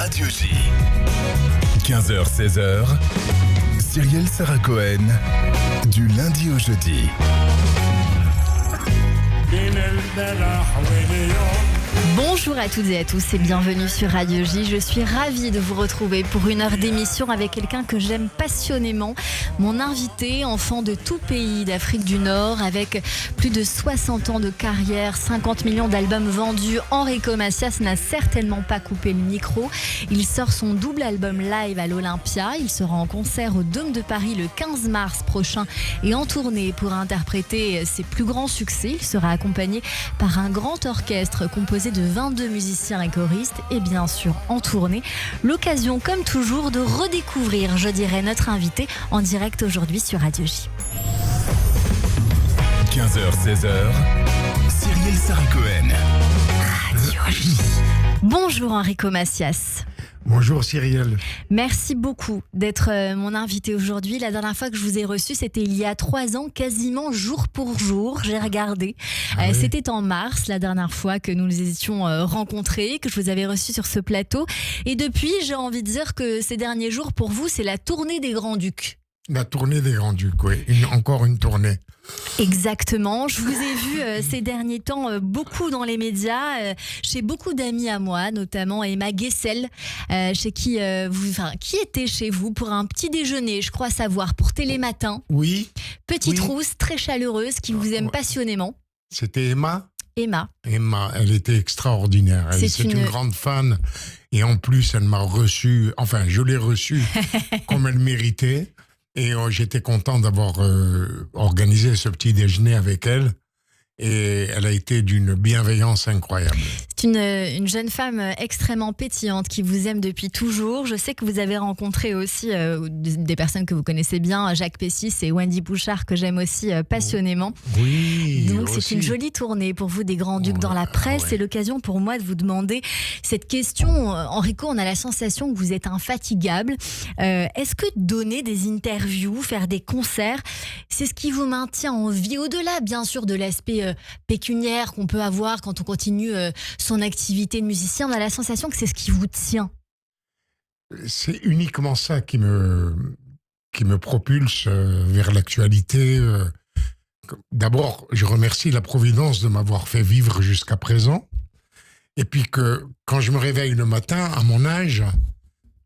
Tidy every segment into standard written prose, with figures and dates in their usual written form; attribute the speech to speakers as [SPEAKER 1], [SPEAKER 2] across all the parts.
[SPEAKER 1] Radio J. 15h-16h, Cyrielle Sarah Cohen, du lundi au jeudi.
[SPEAKER 2] Bonjour à toutes et à tous et bienvenue sur Radio J. Je suis ravie de vous retrouver pour une heure d'émission avec quelqu'un que j'aime passionnément. Mon invité, enfant de tout pays d'Afrique du Nord, avec plus de 60 ans de carrière, 50 millions d'albums vendus, Enrico Macias n'a certainement pas coupé le micro. Il sort son double album live à l'Olympia. Il sera en concert au Dôme de Paris le 15 mars prochain et en tournée pour interpréter ses plus grands succès. Il sera accompagné par un grand orchestre composé de 22 musiciens et choristes et bien sûr en tournée. L'occasion comme toujours de redécouvrir, je dirais, notre invité en direct aujourd'hui sur Radio J.
[SPEAKER 1] 15h-16h, Cyrielle Sarah Cohen.
[SPEAKER 2] Radio J. Bonjour Enrico Macias.
[SPEAKER 3] Bonjour Cyrielle.
[SPEAKER 2] Merci beaucoup d'être mon invité aujourd'hui. La dernière fois que je vous ai reçu, c'était il y a 3 ans, quasiment jour pour jour. J'ai regardé.
[SPEAKER 3] Oui.
[SPEAKER 2] C'était en mars, la dernière fois que nous nous étions rencontrés, que je vous avais reçu sur ce plateau. Et depuis, j'ai envie de dire que ces derniers jours, pour vous, c'est la tournée des Grands-Ducs.
[SPEAKER 3] La tournée des Grands-Ducs, oui. Encore une tournée.
[SPEAKER 2] Exactement. Je vous ai vu ces derniers temps beaucoup dans les médias, chez beaucoup d'amis à moi, notamment Emma Guessel, chez qui qui était chez vous pour un petit déjeuner, je crois savoir, pour Télématin.
[SPEAKER 3] Oui.
[SPEAKER 2] Petite
[SPEAKER 3] Oui.
[SPEAKER 2] rousse, très chaleureuse, qui vous aime passionnément.
[SPEAKER 3] C'était Emma.
[SPEAKER 2] Emma.
[SPEAKER 3] Emma, elle était extraordinaire. C'est une grande fan. Et en plus, elle m'a reçu, enfin, je l'ai reçue comme elle méritait. Et j'étais content d'avoir organisé ce petit déjeuner avec elle. Et elle a été d'une bienveillance incroyable.
[SPEAKER 2] C'est une jeune femme extrêmement pétillante qui vous aime depuis toujours. Je sais que vous avez rencontré aussi des personnes que vous connaissez bien, Jacques Pessis et Wendy Bouchard, que j'aime aussi passionnément.
[SPEAKER 3] Oui.
[SPEAKER 2] Donc
[SPEAKER 3] aussi.
[SPEAKER 2] c'est une jolie tournée pour vous des Grands-Ducs dans la presse.
[SPEAKER 3] Ouais.
[SPEAKER 2] C'est l'occasion pour moi de vous demander cette question. Enrico, on a la sensation que vous êtes infatigable. Est-ce que donner des interviews, faire des concerts, c'est ce qui vous maintient en vie, au-delà bien sûr de l'aspect pécuniaire qu'on peut avoir quand on continue son activité de musicien? On a la sensation que c'est ce qui vous tient.
[SPEAKER 3] C'est uniquement ça qui me propulse vers l'actualité. D'abord, je remercie la Providence de m'avoir fait vivre jusqu'à présent. Et puis que quand je me réveille le matin, à mon âge,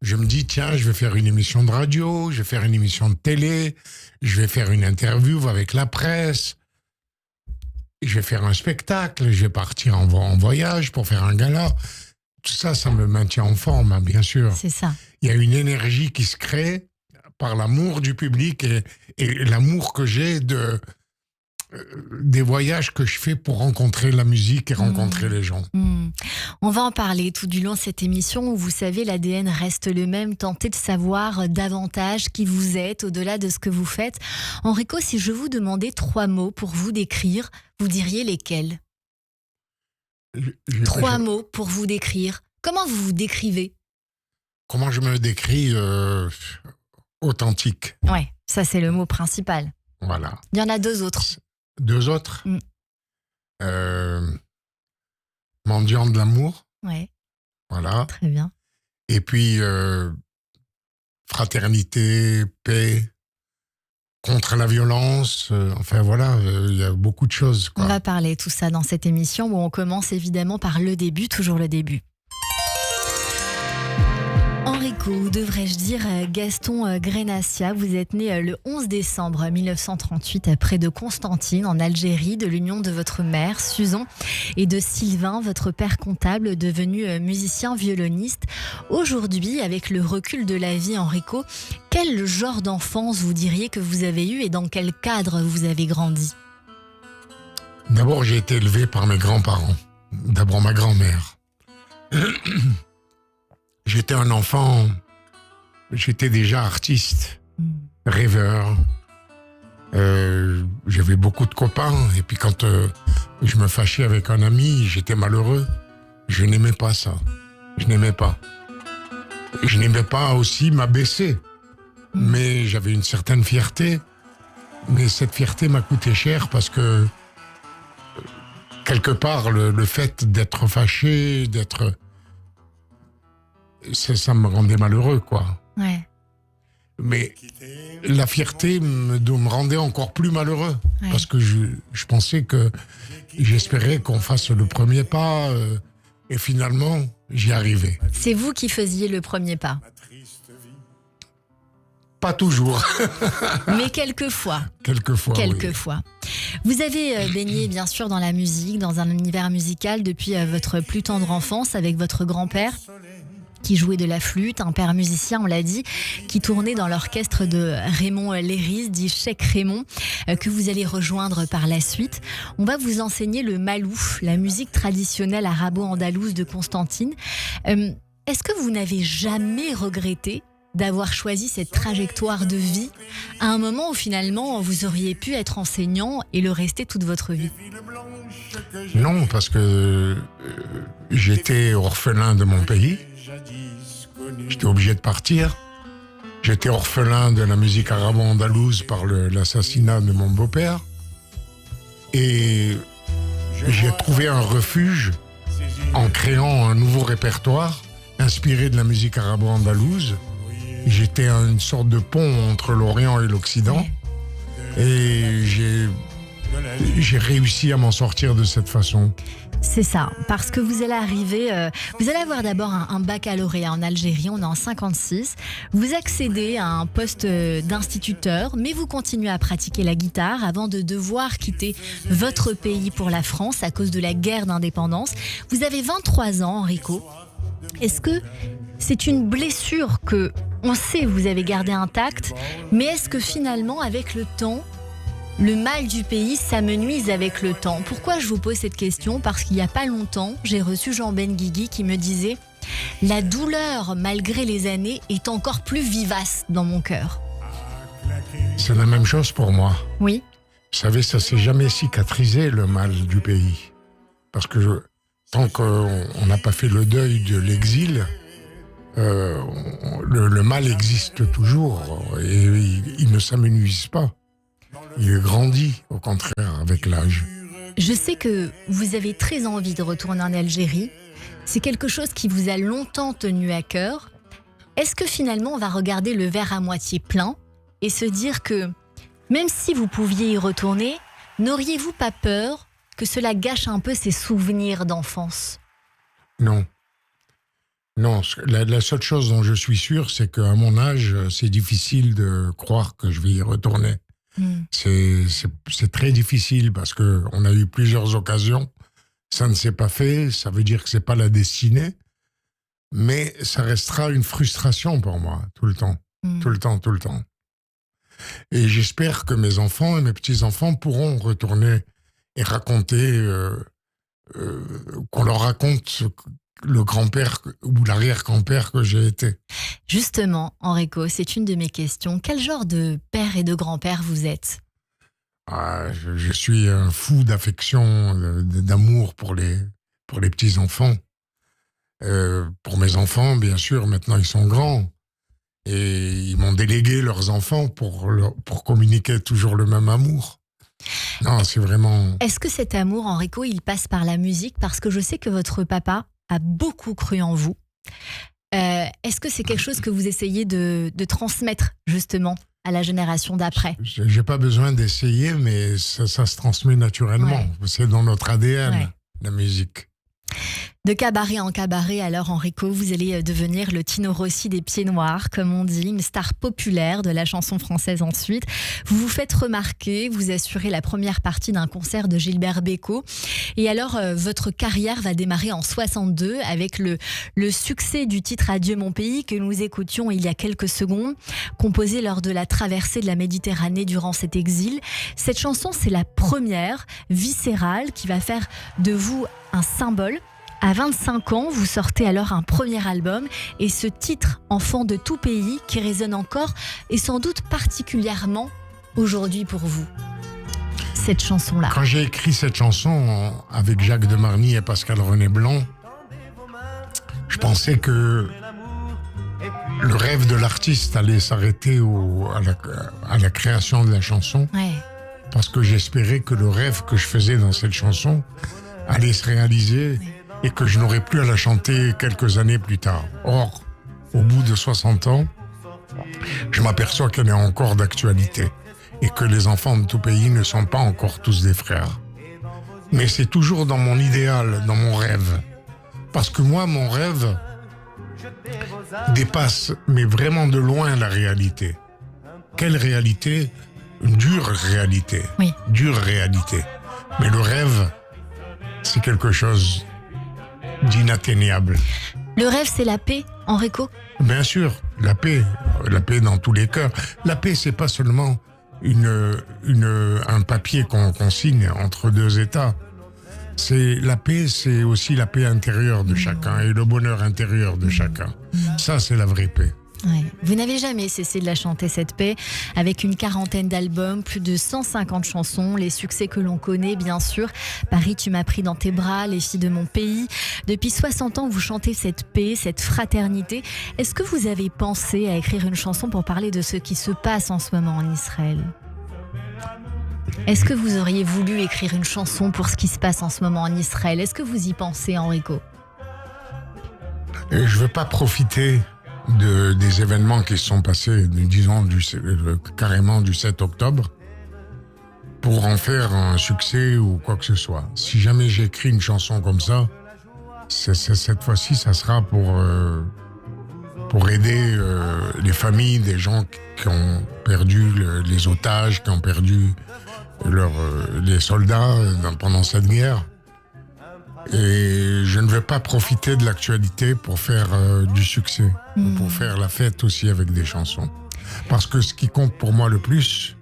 [SPEAKER 3] je me dis, tiens, je vais faire une émission de radio, je vais faire une émission de télé, je vais faire une interview avec la presse, je vais faire un spectacle, je vais partir en voyage pour faire un gala. Tout ça, ça me maintient en forme, hein, bien sûr.
[SPEAKER 2] C'est ça.
[SPEAKER 3] Il y a une énergie qui se crée par l'amour du public et l'amour que j'ai des voyages que je fais pour rencontrer la musique et rencontrer les gens.
[SPEAKER 2] On va en parler tout du long de cette émission où vous savez, l'ADN reste le même. Tentez de savoir davantage qui vous êtes au-delà de ce que vous faites. Enrico, si je vous demandais 3 mots pour vous décrire, vous diriez lesquels? 3 mots pour vous décrire. Comment vous vous décrivez?
[SPEAKER 3] Comment je me décris? Authentique.
[SPEAKER 2] Ouais, ça c'est le mot principal.
[SPEAKER 3] Voilà.
[SPEAKER 2] Il y en a 2 autres.
[SPEAKER 3] 2 autres? Mendiant de l'amour.
[SPEAKER 2] Ouais,
[SPEAKER 3] Voilà.
[SPEAKER 2] très bien.
[SPEAKER 3] Et puis, fraternité, paix, contre la violence. Enfin, voilà, il y a beaucoup de choses, quoi.
[SPEAKER 2] On va parler tout ça dans cette émission où on commence évidemment par le début, toujours le début. Enrico, ou devrais-je dire Gaston Grenassia, vous êtes né le 11 décembre 1938 près de Constantine, en Algérie, de l'union de votre mère, Suzan, et de Sylvain, votre père comptable, devenu musicien violoniste. Aujourd'hui, avec le recul de la vie, Enrico, quel genre d'enfance vous diriez que vous avez eu et dans quel cadre vous avez grandi?
[SPEAKER 3] D'abord, j'ai été élevé par mes grands-parents. D'abord, ma grand-mère. J'étais un enfant, j'étais déjà artiste, rêveur. J'avais beaucoup de copains. Et puis quand je me fâchais avec un ami, j'étais malheureux. Je n'aimais pas ça. Je n'aimais pas. Je n'aimais pas aussi m'abaisser. Mais j'avais une certaine fierté. Mais cette fierté m'a coûté cher parce que quelque part, le fait d'être fâché, ça me rendait malheureux, quoi.
[SPEAKER 2] Ouais.
[SPEAKER 3] Mais la fierté me rendait encore plus malheureux.
[SPEAKER 2] Ouais.
[SPEAKER 3] Parce que je pensais j'espérais qu'on fasse le premier pas. Et finalement, j'y arrivais.
[SPEAKER 2] C'est vous qui faisiez le premier pas.
[SPEAKER 3] Pas toujours.
[SPEAKER 2] Mais quelquefois.
[SPEAKER 3] Quelquefois.
[SPEAKER 2] Quelquefois. Vous avez baigné bien sûr dans la musique, dans un univers musical depuis votre plus tendre enfance avec votre grand-père qui jouait de la flûte, un père musicien, on l'a dit, qui tournait dans l'orchestre de Raymond Léris, dit Cheikh Raymond, que vous allez rejoindre par la suite. On va vous enseigner le malou, la musique traditionnelle arabo-andalouse de Constantine. Est-ce que vous n'avez jamais regretté d'avoir choisi cette trajectoire de vie à un moment où finalement vous auriez pu être enseignant et le rester toute votre vie?
[SPEAKER 3] Non, parce que j'étais orphelin de mon pays. J'étais obligé de partir. J'étais orphelin de la musique arabo-andalouse par l'assassinat de mon beau-père. Et j'ai trouvé un refuge en créant un nouveau répertoire inspiré de la musique arabo-andalouse. J'étais une sorte de pont entre l'Orient et l'Occident. Et j'ai réussi à m'en sortir de cette façon.
[SPEAKER 2] C'est ça, parce que vous allez arriver, vous allez avoir d'abord un baccalauréat en Algérie, on est en 56. Vous accédez à un poste d'instituteur, mais vous continuez à pratiquer la guitare avant de devoir quitter votre pays pour la France à cause de la guerre d'indépendance. Vous avez 23 ans, Enrico. Est-ce que c'est une blessure que, on sait, vous avez gardée intacte, mais est-ce que finalement, avec le temps, le mal du pays s'amenuise avec le temps? Pourquoi je vous pose cette question? Parce qu'il n'y a pas longtemps, j'ai reçu Jean Benguigui qui me disait « La douleur, malgré les années, est encore plus vivace dans mon cœur. »
[SPEAKER 3] C'est la même chose pour moi.
[SPEAKER 2] Oui.
[SPEAKER 3] Vous savez, ça s'est jamais cicatrisé, le mal du pays. Parce que tant qu'on n'a pas fait le deuil de l'exil, le mal existe toujours et il ne s'amenuise pas. Il grandit, au contraire, avec l'âge.
[SPEAKER 2] Je sais que vous avez très envie de retourner en Algérie. C'est quelque chose qui vous a longtemps tenu à cœur. Est-ce que finalement on va regarder le verre à moitié plein et se dire que même si vous pouviez y retourner, n'auriez-vous pas peur que cela gâche un peu ces souvenirs d'enfance?
[SPEAKER 3] Non. Non, la seule chose dont je suis sûr, c'est qu'à mon âge, c'est difficile de croire que je vais y retourner. C'est très difficile parce qu'on a eu plusieurs occasions. Ça ne s'est pas fait, ça veut dire que c'est pas la destinée. Mais ça restera une frustration pour moi, tout le temps. Tout le temps. Et j'espère que mes enfants et mes petits-enfants pourront retourner et raconter, qu'on leur raconte le grand-père ou l'arrière-grand-père que j'ai été.
[SPEAKER 2] Justement, Enrico, c'est une de mes questions. Quel genre de père et de grand-père vous êtes?
[SPEAKER 3] Je suis un fou d'affection, d'amour pour les petits-enfants. Pour mes enfants, bien sûr, maintenant ils sont grands. Et ils m'ont délégué leurs enfants pour communiquer toujours le même amour. Non, c'est vraiment...
[SPEAKER 2] Est-ce que cet amour, Enrico, il passe par la musique? Parce que je sais que votre papa a beaucoup cru en vous. Est-ce que c'est quelque chose que vous essayez de transmettre, justement, à la génération d'après?
[SPEAKER 3] J'ai pas besoin d'essayer, mais ça se transmet naturellement. Ouais. C'est dans notre ADN, la musique.
[SPEAKER 2] De cabaret en cabaret, alors Enrico, vous allez devenir le Tino Rossi des Pieds Noirs, comme on dit, une star populaire de la chanson française ensuite. Vous vous faites remarquer, vous assurez la première partie d'un concert de Gilbert Bécaud. Et alors, votre carrière va démarrer en 62 avec le succès du titre Adieu mon pays que nous écoutions il y a quelques secondes, composé lors de la traversée de la Méditerranée durant cet exil. Cette chanson, c'est la première, viscérale, qui va faire de vous un symbole. À 25 ans, vous sortez alors un premier album et ce titre « Enfant de tout pays » qui résonne encore et sans doute particulièrement aujourd'hui pour vous. Cette chanson-là.
[SPEAKER 3] Quand j'ai écrit cette chanson avec Jacques Demarny et Pascal René Blanc, je pensais que le rêve de l'artiste allait s'arrêter à la création de la chanson.
[SPEAKER 2] Ouais.
[SPEAKER 3] Parce que j'espérais que le rêve que je faisais dans cette chanson allait se réaliser. Et que je n'aurais plus à la chanter quelques années plus tard. Or, au bout de 60 ans, je m'aperçois qu'elle est encore d'actualité et que les enfants de tout pays ne sont pas encore tous des frères. Mais c'est toujours dans mon idéal, dans mon rêve. Parce que moi, mon rêve dépasse, mais vraiment de loin, la réalité. Quelle réalité? Une dure réalité.
[SPEAKER 2] Oui.
[SPEAKER 3] Dure réalité. Mais le rêve, c'est quelque chose d'inatteignable.
[SPEAKER 2] Le rêve, c'est la paix, Enrico?
[SPEAKER 3] Bien sûr, la paix dans tous les cœurs. La paix, c'est pas seulement un papier qu'on signe entre deux États. La paix, c'est aussi la paix intérieure de chacun et le bonheur intérieur de chacun. Ça, c'est la vraie paix.
[SPEAKER 2] Ouais. Vous n'avez jamais cessé de la chanter, cette paix, avec une 40aine d'albums, plus de 150 chansons, les succès que l'on connaît, bien sûr. Paris, tu m'as pris dans tes bras, les filles de mon pays. Depuis 60 ans, vous chantez cette paix, cette fraternité. Est-ce que vous avez pensé à écrire une chanson pour parler de ce qui se passe en ce moment en Israël ? Est-ce que vous auriez voulu écrire une chanson pour ce qui se passe en ce moment en Israël ? Est-ce que vous y pensez, Enrico ?
[SPEAKER 3] Je ne veux pas profiter des événements qui se sont passés, disons, carrément du 7 octobre, pour en faire un succès ou quoi que ce soit. Si jamais j'écris une chanson comme ça, cette fois-ci, ça sera pour aider les familles des gens qui ont perdu les otages, qui ont perdu les soldats pendant cette guerre. Et je ne vais pas profiter de l'actualité pour faire du succès, pour faire la fête aussi avec des chansons. Parce que ce qui compte pour moi le plus,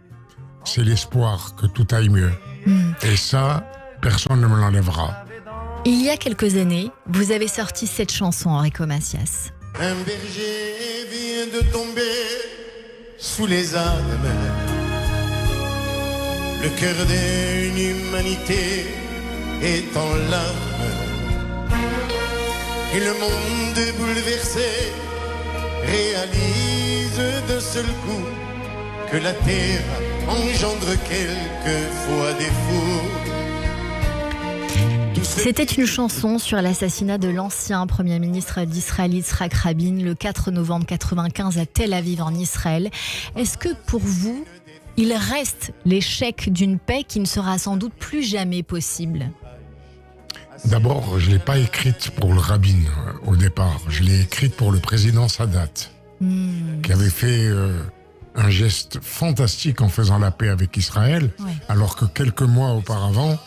[SPEAKER 3] c'est l'espoir que tout aille mieux. Et ça, personne ne me l'enlèvera.
[SPEAKER 2] Il y a quelques années, vous avez sorti cette chanson, Enrico Macias.
[SPEAKER 4] Un berger vient de tomber sous les armes. Le cœur d'une humanité est en larmes. Et le monde est bouleversé réalise d'un seul coup que la terre engendre quelquefois des fous.
[SPEAKER 2] C'était une chanson sur l'assassinat de l'ancien Premier ministre d'Israël, Yitzhak Rabin, le 4 novembre 1995 à Tel Aviv en Israël. Est-ce que pour vous, il reste l'échec d'une paix qui ne sera sans doute plus jamais possible ?
[SPEAKER 3] D'abord, je ne l'ai pas écrite pour le Rabin au départ. Je l'ai écrite pour le président Sadat, qui avait fait un geste fantastique en faisant la paix avec Israël,
[SPEAKER 2] Ouais.
[SPEAKER 3] alors que quelques mois auparavant,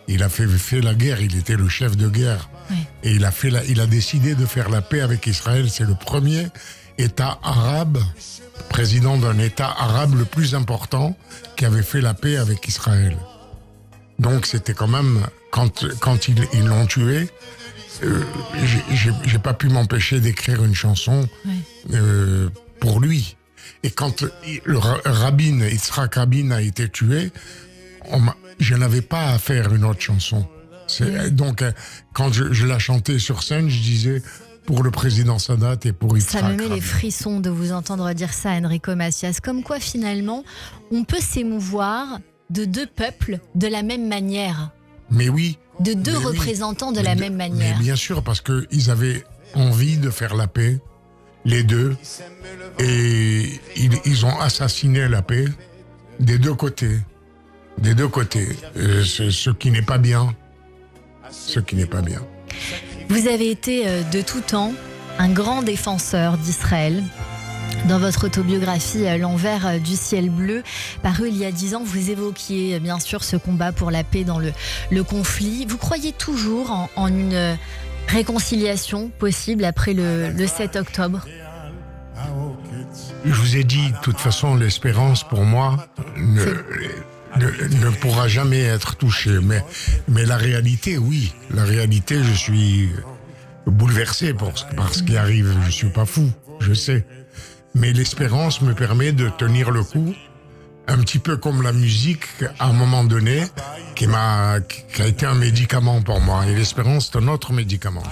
[SPEAKER 3] il a fait la guerre, il était le chef de guerre.
[SPEAKER 2] Ouais.
[SPEAKER 3] Et il a décidé de faire la paix avec Israël. C'est le premier État arabe, président d'un État arabe le plus important, qui avait fait la paix avec Israël. Donc c'était quand même, quand ils l'ont tué, j'ai pas pu m'empêcher d'écrire une chanson pour lui. Et quand le Rabin, Yitzhak Rabin a été tué, je n'avais pas à faire une autre chanson. Donc, quand je la chantais sur scène, je disais pour le président Sadat et pour Yitzhak
[SPEAKER 2] Ça me met
[SPEAKER 3] Rabin.
[SPEAKER 2] les frissons de vous entendre dire ça, Enrico Macias. Comme quoi, finalement, on peut s'émouvoir de deux peuples de la même manière.
[SPEAKER 3] Mais oui.
[SPEAKER 2] De deux
[SPEAKER 3] Mais oui.
[SPEAKER 2] représentants de la même manière.
[SPEAKER 3] Mais bien sûr, parce qu'ils avaient envie de faire la paix, les deux, et ils ont assassiné la paix des deux côtés. Des deux côtés. Ce qui n'est pas bien. Ce qui n'est pas bien.
[SPEAKER 2] Vous avez été de tout temps un grand défenseur d'Israël. Dans votre autobiographie L'envers du ciel bleu, parue il y a 10 ans, vous évoquiez bien sûr ce combat pour la paix dans le conflit. Vous croyez toujours en une réconciliation possible après le 7 octobre ?
[SPEAKER 3] Je vous ai dit, de toute façon, l'espérance pour moi ne pourra jamais être touchée. Mais la réalité, oui. La réalité, je suis bouleversé par ce qui arrive. Je ne suis pas fou, je sais. Mais l'espérance me permet de tenir le coup un petit peu comme la musique, à un moment donné, qui a été un médicament pour moi. Et l'espérance, c'est un autre médicament.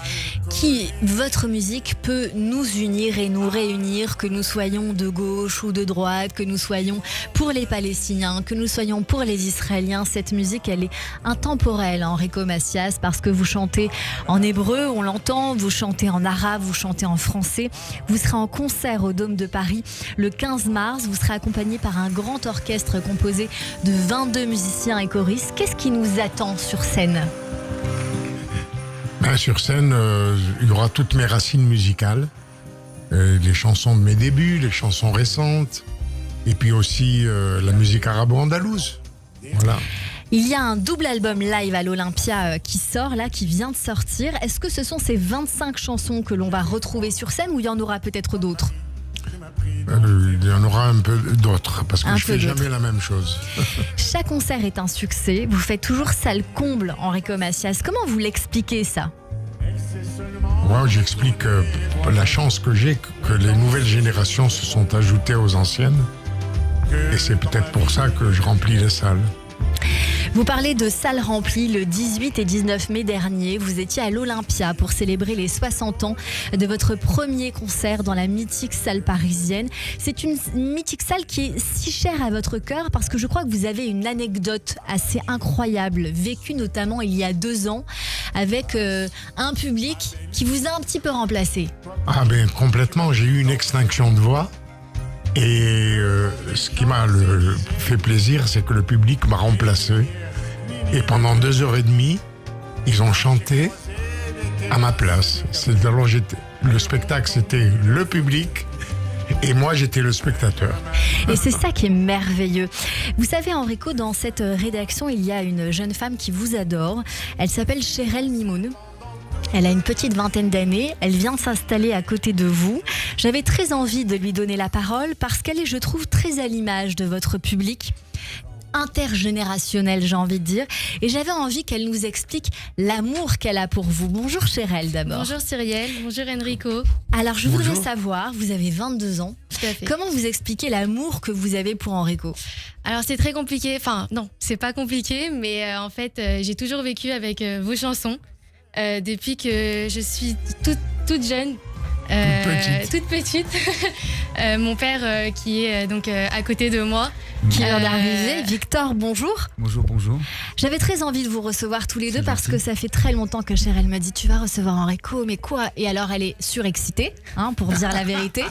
[SPEAKER 2] Votre musique peut nous unir et nous réunir, que nous soyons de gauche ou de droite, que nous soyons pour les Palestiniens, que nous soyons pour les Israéliens. Cette musique, elle est intemporelle, Enrico Macias, parce que vous chantez en hébreu, on l'entend, vous chantez en arabe, vous chantez en français. Vous serez en concert au Dôme de Paris le 15 mars. Vous serez accompagné par un grand orchestre composé de 22 musiciens et choristes. Qu'est-ce qui nous attend sur scène ?
[SPEAKER 3] Sur scène, il y aura toutes mes racines musicales, les chansons de mes débuts, les chansons récentes, et puis aussi la musique arabo-andalouse. Voilà.
[SPEAKER 2] Il y a un double album live à l'Olympia qui sort, là, qui vient de sortir. Est-ce que ce sont ces 25 chansons que l'on va retrouver sur scène ou il y en aura peut-être d'autres ?
[SPEAKER 3] Il y en aura un peu d'autres, parce que je ne fais jamais la même chose.
[SPEAKER 2] Chaque concert est un succès. Vous faites toujours salle comble, Enrico Macias. Comment vous l'expliquez, ça ?
[SPEAKER 3] Moi, j'explique la chance que j'ai que les nouvelles générations se sont ajoutées aux anciennes. Et c'est peut-être pour ça que je remplis les salles.
[SPEAKER 2] Vous parlez de salles remplies le 18 et 19 mai dernier. Vous étiez à l'Olympia pour célébrer les 60 ans de votre premier concert dans la mythique salle parisienne. C'est une mythique salle qui est si chère à votre cœur parce que je crois que vous avez une anecdote assez incroyable, vécue notamment il y a 2 ans avec un public qui vous a un petit peu remplacé.
[SPEAKER 3] Ah ben complètement, j'ai eu une extinction de voix. Et ce qui m'a fait plaisir, c'est que le public m'a remplacé. Et pendant 2h30, ils ont chanté à ma place. Alors le spectacle, c'était le public et moi, j'étais le spectateur.
[SPEAKER 2] Et c'est ça qui est merveilleux. Vous savez, Enrico, dans cette rédaction, il y a une jeune femme qui vous adore. Elle s'appelle Chérel Mimoun. Elle a une petite vingtaine d'années, elle vient de s'installer à côté de vous. J'avais très envie de lui donner la parole parce qu'elle est, je trouve, très à l'image de votre public. Intergénérationnel, j'ai envie de dire. Et j'avais envie qu'elle nous explique l'amour qu'elle a pour vous. Bonjour Chérel d'abord.
[SPEAKER 5] Bonjour Cyrielle, bonjour Enrico.
[SPEAKER 2] Alors je voudrais savoir, vous avez 22 ans.
[SPEAKER 5] Tout à fait.
[SPEAKER 2] Comment vous expliquez l'amour que vous avez pour Enrico ?
[SPEAKER 5] Alors c'est très compliqué, enfin non, c'est pas compliqué, mais en fait j'ai toujours vécu avec vos chansons. Depuis que je suis toute jeune, toute petite. Mon père qui est donc à côté de moi.
[SPEAKER 2] Qui vient d'arriver. Victor, bonjour.
[SPEAKER 6] Bonjour.
[SPEAKER 2] J'avais très envie de vous recevoir tous les deux parce que ça fait très longtemps que Chérel me dit tu vas recevoir Enrico, mais quoi ? Et alors elle est surexcitée, pour dire la vérité.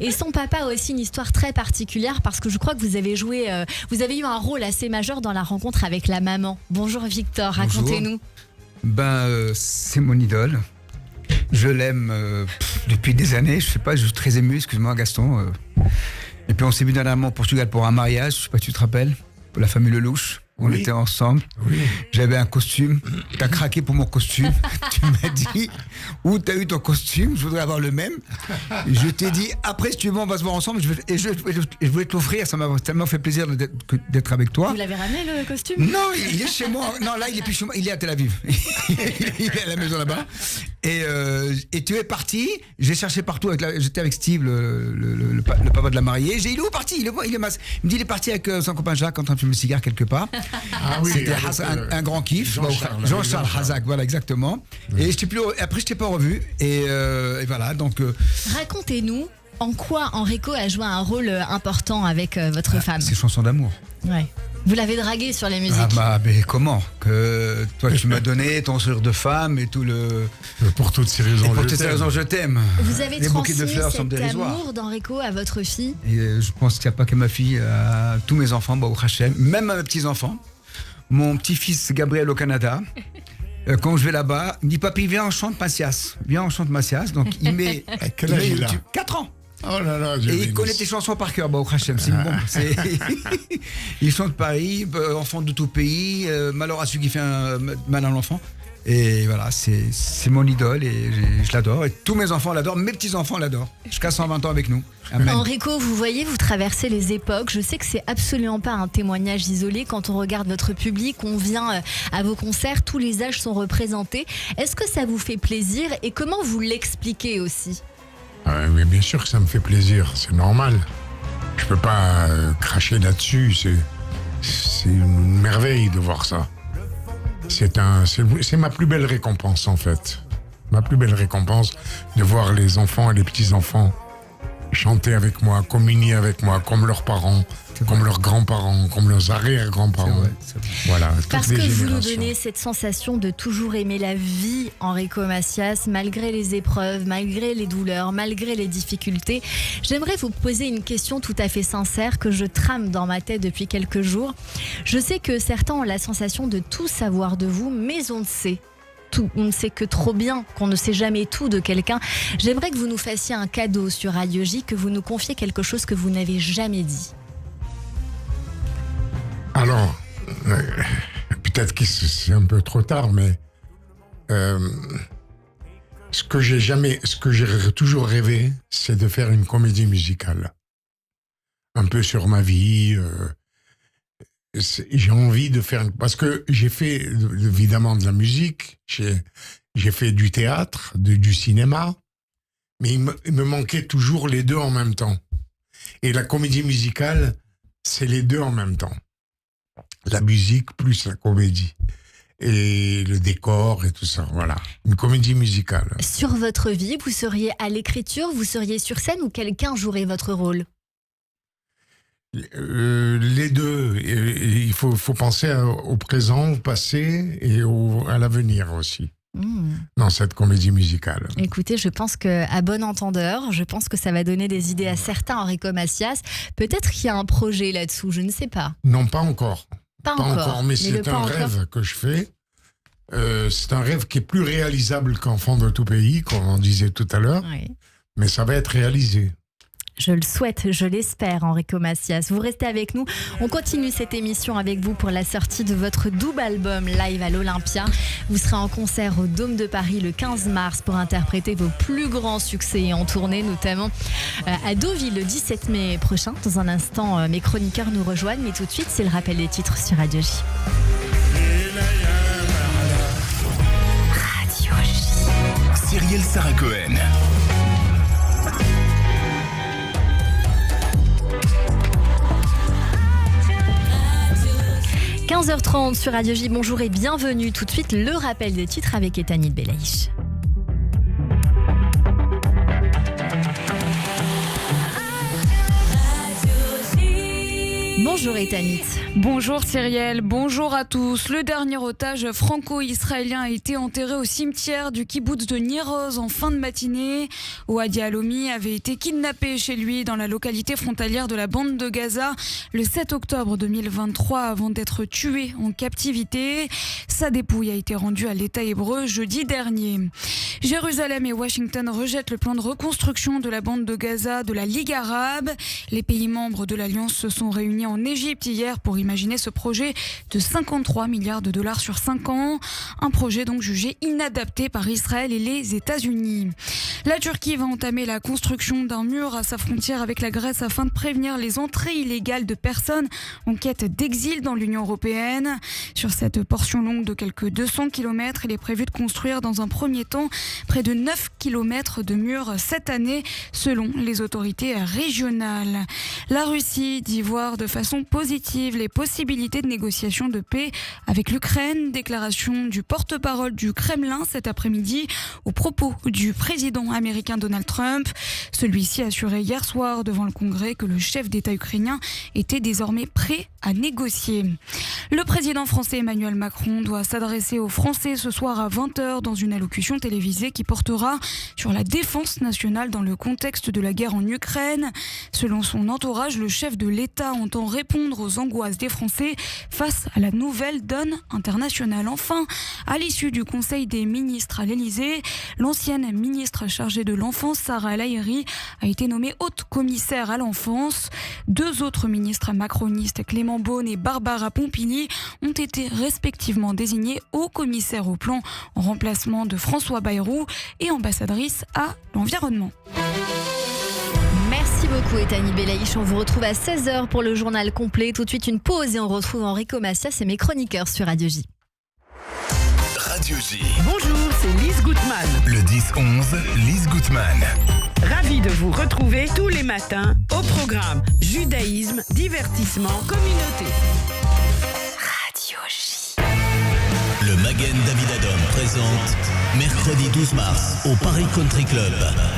[SPEAKER 2] Et son papa a aussi une histoire très particulière parce que je crois que vous avez eu un rôle assez majeur dans la rencontre avec la maman. Bonjour Victor, racontez-nous.
[SPEAKER 6] C'est mon idole. Je l'aime depuis des années. Je sais pas, je suis très ému. Excuse-moi, Gaston. Et puis on s'est vu dernièrement au Portugal pour un mariage. Je sais pas si tu te rappelles, pour la famille Lelouch. On était ensemble. Oui. J'avais un costume. T'as craqué pour mon costume. Tu m'as dit où t'as eu ton costume. Je voudrais avoir le même. Je t'ai dit après si tu veux on va se voir ensemble. Je voulais te l'offrir. Ça m'a tellement fait plaisir d'être avec toi.
[SPEAKER 2] Vous l'avez ramené le costume ?
[SPEAKER 6] Non, il est chez moi. Non, là il est plus chez moi. Il est à Tel Aviv. Il est à la maison là-bas. Et tu es parti. J'ai cherché partout. J'étais avec Steve, le papa de la mariée. Il est où parti ? Il me dit il est parti avec son copain Jacques en train de fumer le cigare quelque part.
[SPEAKER 3] Ah oui,
[SPEAKER 6] c'était un grand kiff. Jean-Charles Hazak, voilà exactement. Oui. Et après je t'ai pas revu et voilà donc.
[SPEAKER 2] Racontez-nous en quoi Enrico a joué un rôle important avec votre femme.
[SPEAKER 6] C'est chansons d'amour.
[SPEAKER 2] Ouais. Vous l'avez dragué sur les musiques.
[SPEAKER 6] Mais comment ? Que toi tu m'as donné ton sourire de femme et tout le.
[SPEAKER 3] Pour toutes ces raisons.
[SPEAKER 6] Je t'aime.
[SPEAKER 2] Vous avez transmis cet amour d'Enrico à votre fille.
[SPEAKER 6] Et je pense qu'il n'y a pas que ma fille, à tous mes enfants, même à mes petits enfants. Mon petit-fils Gabriel au Canada. Quand je vais là-bas, il me dit papy viens on chante Macias. Donc il met.
[SPEAKER 3] Quel âge il a ?
[SPEAKER 6] 4 ans.
[SPEAKER 3] Oh là là,
[SPEAKER 6] et il connaît tes chansons par cœur, au Hachem, c'est une bombe. Il chante Paris, enfant de tout pays, malheur à celui qui fait un mal à l'enfant. Et voilà, c'est mon idole et je l'adore. Et tous mes enfants l'adorent, mes petits-enfants l'adorent. Jusqu'à 120 ans avec nous. Amen.
[SPEAKER 2] Enrico, vous voyez, vous traversez les époques. Je sais que c'est absolument pas un témoignage isolé. Quand on regarde votre public, on vient à vos concerts, tous les âges sont représentés. Est-ce que ça vous fait plaisir et comment vous l'expliquez aussi ?
[SPEAKER 3] Mais bien sûr que ça me fait plaisir, c'est normal. Je peux pas cracher là-dessus. C'est une merveille de voir ça. C'est ma plus belle récompense, en fait. Ma plus belle récompense, de voir les enfants et les petits-enfants chanter avec moi, communier avec moi, comme leurs parents, comme leurs grands-parents, comme leurs arrière-grands-parents.
[SPEAKER 6] C'est vrai.
[SPEAKER 3] Voilà,
[SPEAKER 2] Parce
[SPEAKER 3] toutes
[SPEAKER 2] que
[SPEAKER 3] les
[SPEAKER 2] vous nous
[SPEAKER 3] générations.
[SPEAKER 2] donnez cette sensation de toujours aimer la vie, Enrico Macias, malgré les épreuves, malgré les douleurs, malgré les difficultés. J'aimerais vous poser une question tout à fait sincère que je trame dans ma tête depuis quelques jours. Je sais que certains ont la sensation de tout savoir de vous, mais on ne sait tout. On ne sait que trop bien qu'on ne sait jamais tout de quelqu'un. J'aimerais que vous nous fassiez un cadeau sur Radio J, que vous nous confiez quelque chose que vous n'avez jamais dit.
[SPEAKER 3] Alors, peut-être que c'est un peu trop tard, mais ce que j'ai toujours rêvé, c'est de faire une comédie musicale. Un peu sur ma vie. J'ai envie de faire... Parce que j'ai fait évidemment de la musique, j'ai fait du théâtre, du cinéma, mais il me manquait toujours les deux en même temps. Et la comédie musicale, c'est les deux en même temps. La musique plus la comédie. Et le décor et tout ça, voilà. Une comédie musicale.
[SPEAKER 2] Sur votre vie, vous seriez à l'écriture, vous seriez sur scène ou quelqu'un jouerait votre rôle ?
[SPEAKER 3] Les deux. Il faut penser au présent, au passé et à l'avenir aussi. Dans cette comédie musicale.
[SPEAKER 2] Écoutez, je pense qu'à bon entendeur, je pense que ça va donner des idées à certains, Enrico Macias. Peut-être qu'il y a un projet là-dessous, je ne sais pas.
[SPEAKER 3] Non, pas encore.
[SPEAKER 2] Pas encore,
[SPEAKER 3] mais c'est un rêve que je fais. C'est un rêve qui est plus réalisable qu'Enfant de tout pays, comme on disait tout à l'heure.
[SPEAKER 2] Oui.
[SPEAKER 3] Mais ça va être réalisé.
[SPEAKER 2] Je le souhaite, je l'espère, Enrico Macias. Vous restez avec nous. On continue cette émission avec vous pour la sortie de votre double album live à l'Olympia. Vous serez en concert au Dôme de Paris le 15 mars pour interpréter vos plus grands succès en tournée, notamment à Deauville le 17 mai prochain. Dans un instant, mes chroniqueurs nous rejoignent, mais tout de suite, c'est le rappel des titres sur Radio J. Radio J.
[SPEAKER 1] Cyrielle Sarah Cohen.
[SPEAKER 2] 15h30 sur Radio J, bonjour et bienvenue. Tout de suite, le rappel des titres avec Etanit Belaïch. Bonjour Etanit.
[SPEAKER 7] Bonjour Cyrielle, bonjour à tous. Le dernier otage franco-israélien a été enterré au cimetière du kibboutz de Nir Oz en fin de matinée. Ouadi Alomi avait été kidnappé chez lui dans la localité frontalière de la bande de Gaza le 7 octobre 2023 avant d'être tué en captivité. Sa dépouille a été rendue à l'État hébreu jeudi dernier. Jérusalem et Washington rejettent le plan de reconstruction de la bande de Gaza de la Ligue arabe. Les pays membres de l'Alliance se sont réunis en Égypte hier pour imaginer ce projet de 53 milliards de dollars sur 5 ans. Un projet donc jugé inadapté par Israël et les États-Unis. La Turquie va entamer la construction d'un mur à sa frontière avec la Grèce afin de prévenir les entrées illégales de personnes en quête d'exil dans l'Union européenne. Sur cette portion longue de quelques 200 km, il est prévu de construire dans un premier temps près de 9 km de murs cette année, selon les autorités régionales. La Russie dit voir de façon positive les possibilités de négociation de paix avec l'Ukraine. Déclaration du porte-parole du Kremlin cet après-midi au propos du président américain Donald Trump. Celui-ci a assuré hier soir devant le Congrès que le chef d'État ukrainien était désormais prêt à négocier. Le président français Emmanuel Macron doit s'adresser aux Français ce soir à 20h dans une allocution télévisée qui portera sur la défense nationale dans le contexte de la guerre en Ukraine. Selon son entourage, le chef de l'État entend répondre aux angoisses des Français face à la nouvelle donne internationale. Enfin, à l'issue du Conseil des ministres à l'Élysée, l'ancienne ministre chargée de l'enfance, Sarah El Haïry, a été nommée haute commissaire à l'enfance. Deux autres ministres macronistes, Clément Beaune et Barbara Pompili, ont été respectivement désignés haut commissaire au plan en remplacement de François Bayrou et ambassadrice à l'environnement.
[SPEAKER 2] Merci beaucoup Etanit Belaïch. On vous retrouve à 16h pour le journal complet. Tout de suite une pause et on retrouve Enrico Macias et mes chroniqueurs sur Radio J.
[SPEAKER 1] Radio Radio J.
[SPEAKER 8] Bonjour, c'est Lise Gutmann.
[SPEAKER 1] Le 10-11, Lise Gutmann.
[SPEAKER 8] Ravie de vous retrouver tous les matins au programme Judaïsme, divertissement, communauté.
[SPEAKER 2] Radio J.
[SPEAKER 9] Le Magen David Adom présente mercredi 12 mars au Paris Country Club